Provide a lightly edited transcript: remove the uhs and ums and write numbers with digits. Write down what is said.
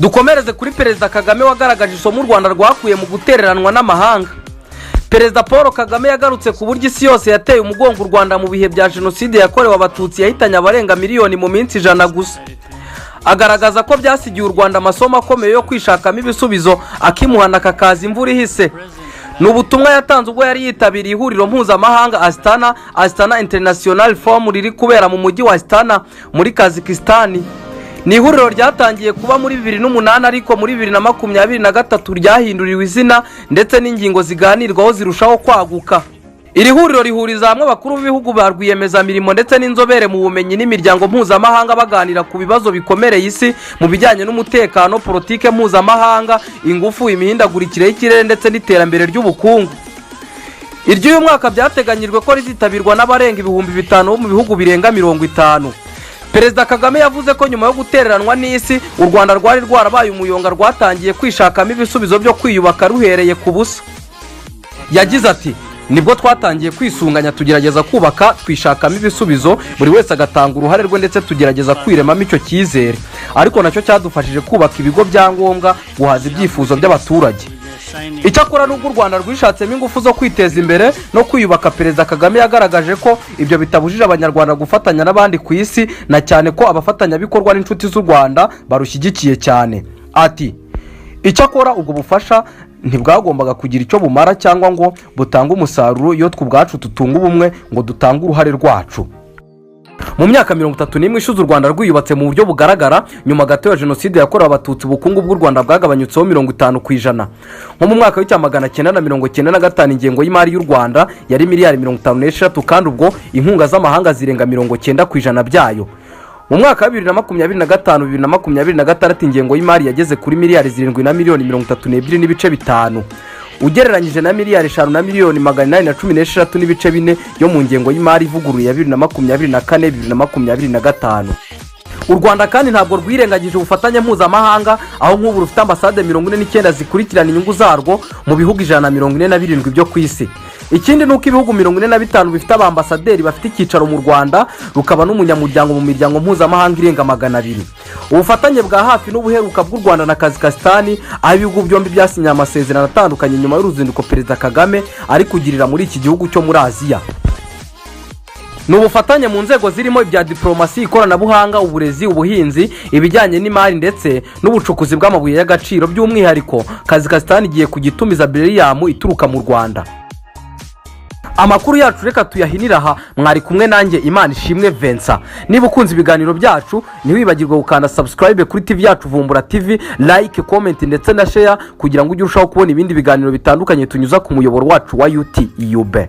Dukomereze kuri Perezida Kagame wagaragaje isomo u Rwanda rwakuye mu gutereranwa n'amahanga. Perezida Paul Kagame yagarutse ku buryo isi yose yateye umugongo u Rwanda mu bihe bya jenoside yakorewe abatutsi yahitanye abarenga miliyoni mu minsi 100 gusa. Agaragaza ko byasigiye u Rwanda amasomo akomeye yo kwishakamo ibisubizo akimuhana kakaza imvura ihise. Nubutumwa yatanze ubwo yari yitabiriye ihuriro mpuzamahanga Astana International Forum riri kubera mu mujyi wa Astana muri Kazakhstan. Ni ihuriro ryatangiye kuba muri 2008 ariko muri 2023 ryahinduriwe izina ndetse n'ingingo ziganirwaho zirushaho kwaguka. Iri huriro rihuriza hamwe abakuru b'ibihugu ba rwiyemezamirimo ndetse n'inzobere mu bumenyi n'imiryango mpuzamahanga baganira ku bibazo bikomereye isi mu bijyanye n'umutekano, politike mpuzamahanga, ingufu, imihindagurikire y'ikirere ndetse n'iterambere ry'ubukungu. Iry'uyu mwaka byateganyijwe ko rizitabirwa n'abarenga 5,000 bo mu bihugu birenga 50. Perezida Kagame yavuze ko nyuma yo gutereranwa n'isi u Rwanda rwari rwarabaye umuyonga rwatangiye kwishakamo ibisubizo byo kwiyubaka ruhereye ku busa. Yagize ati nibwo twatangiye kwisunganya tugerageza kubaka twishakamo ibisubizo buri wese agatanga uruhare rwe ndetse tugerageza kwiremamo icyo cyizere, ariko nacyo cyadufashije kubaka ibigo bya ngombwa guhaza ibyifuzo by'abaturage. Icyakora n'ubwo u Rwanda rwishatsemo ingufu zo kwiteza imbere no kwiyubaka, Perezida Kagame yagaragaje ko ibyo bitabujije abanyarwanda gufatanya n'abandi ku isi, na cyane ko abafatanyabikorwa n'inshuti z'u Rwanda barushyigikiye cyane. Ati icyakora ubwo bufasha ntibwagombaga kugira icyo bumara cyangwa ngo butange umusaruro iyo twubwacu tutunga ubumwe ngo dutange uruhare rwacu. Mu myaka 31 ishize u Rwanda rwiyubatse mu buryo bugaragara nyuma gato ya jenoside yakorewe abatutsi. Ubukungu bw'u Rwanda bwagabanyutseho 50%. Nko mu mwaka w'1995 ingengo y'imari y'u Rwanda yari miliyari 56 kandi ubwo inkunga z'amahanga zirenga 90% byayo. Mu mwaka wa 2025-2026 ingengo y'imari yageze kuri miliyari 7 na miliyoni 32 n'ibice 5. Ugereranyije na miliyari 5 na miliyoni 816 n'ibice 4 yo mu ngengo y'imari ivuguruye ya 2024-2025. U Rwanda kandi ntabwo rwirengagije ubufatanye mpuzamahanga, aho nk'ubu rufite ambasade 49 zikurikirana inyungu zarwo mu bihugu 147 byo ku isi. Ikindi nuko ibihugu 45 bifite abambasaderi bafite icyicaro mu Rwanda, rukaba n'umunyamuryango mu miryango mpuzamahanga irenga 200. Ubufatanye bwa hafi n'ubuheruka bw'u Rwanda na Kazakhstan, aho ibihugu byombi byasinye amasezerano atandukanye nyuma y'uruzinduko Perezida Kagame ari kugirira muri iki gihugu cyo muri Aziya. N'ubufatanye mu nzego zirimo ibya diplomasi, ikoranabuhanga, uburezi, ubuhinzi, ibijyanye n'imari ndetse n'ubucukuzi bw'amabuye y'agaciro. By'umwihariko Kazakhstan igiye kugitumiza beryllium ituruka mu Rwanda. Amakuru yacu reka tuyahinira aha. Mwari kumwe nanjye Imana ishimwe Vincent. Niba ukunze ibiganiro byacu ntiwibagirwe gukanda subscribe kuri TV yacu Vumbura TV, like, comment ndetse na share kugira ngo ujye urushaho kubona ibindi biganiro bitandukanye tunyuza ku muyoboro wacu wa YouTube.